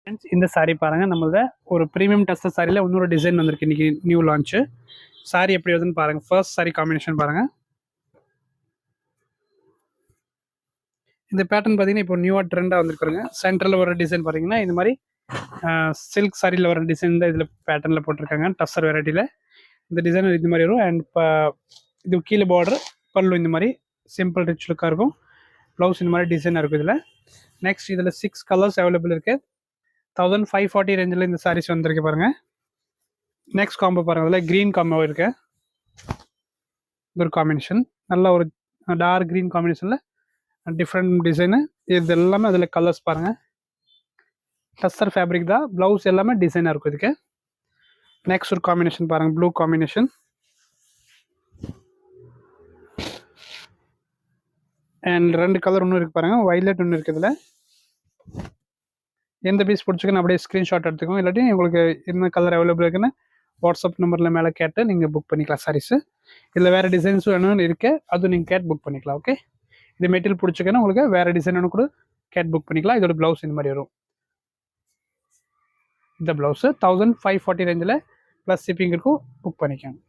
Friends இந்த சாரீ பாருங்கள் நம்மளோட ஒரு ப்ரீமியம் டஸ்டர் சாரியில் இன்னொரு டிசைன் வந்திருக்கு இன்றைக்கி நியூ லான்ச்சு. சாரீ எப்படி வருதுன்னு பாருங்கள். ஃபர்ஸ்ட் சாரீ காம்பினேஷன் பாருங்கள். இந்த பேட்டர்ன் பார்த்தீங்கன்னா இப்போ நியூவாக ட்ரெண்டாக வந்துருக்குறங்க. சென்டரில் வர டிசைன் பார்த்தீங்கன்னா இந்த மாதிரி சில்க் சாரியில் வர டிசைன் தான் இதில் பேட்டர்னில் போட்டிருக்காங்க. டஸ்டர் வெரைட்டியில் இந்த டிசைன் இந்த மாதிரி வரும். அண்ட் இப்போ இது கீழே பார்டர் பல்லு இந்த மாதிரி சிம்பிள் ரிச் லுக்காக இருக்கும். ப்ளவுஸ் இந்த மாதிரி டிசைனாக இருக்கும் இதில். நெக்ஸ்ட் இதில் 6 கலர்ஸ் அவைலபிள் இருக்குது. 1540 ரேஞ்சில் இந்த சாரீஸ் வந்திருக்கு பாருங்கள். நெக்ஸ்ட் காம்போ பாருங்கள். அதில் க்ரீன் காம்போ இருக்கு. ஒரு காம்பினேஷன் நல்ல ஒரு டார்க் க்ரீன் காம்பினேஷனில் டிஃப்ரெண்ட் டிசைனு. இது எல்லாமே அதில் கலர்ஸ் பாருங்கள். டஸ்டர் ஃபேப்ரிக் தான். ப்ளவுஸ் எல்லாமே டிசைனாக இருக்கும் இதுக்கு. நெக்ஸ்ட் ஒரு காம்பினேஷன் பாருங்கள். ப்ளூ காம்பினேஷன் அண்ட் 2 கலர் ஒன்று இருக்குது பாருங்கள். வைலட் ஒன்று இருக்குது. இதில் எந்த பீஸ் பிடிச்சிக்கன்னு அப்படியே ஸ்க்ரீன்ஷாட் எடுத்துக்கோங்க. இல்லாட்டி உங்களுக்கு என்ன கலர் அவைலபிள் இருக்குன்னு வாட்ஸ்அப் நம்பரில் மேலே கேட்டு நீங்கள் புக் பண்ணிக்கலாம் சாரீஸு. இதில் வேறு டிசைன்ஸும் வேணும்னு இருக்குது, அதுவும் நீங்கள் கேட் புக் பண்ணிக்கலாம். ஓகே, இது மெட்டீரியல் பிடிச்சிக்கன்னா உங்களுக்கு வேறு டிசைன் வேணும் கூட கேட் புக் பண்ணிக்கலாம். இதோட ப்ளவுஸ் இந்த மாதிரி வரும். இந்த ப்ளவுஸு 1540 ரேஞ்சில் ப்ளஸ் ஷிப்பிங் இருக்கும். புக் பண்ணிக்கோங்க.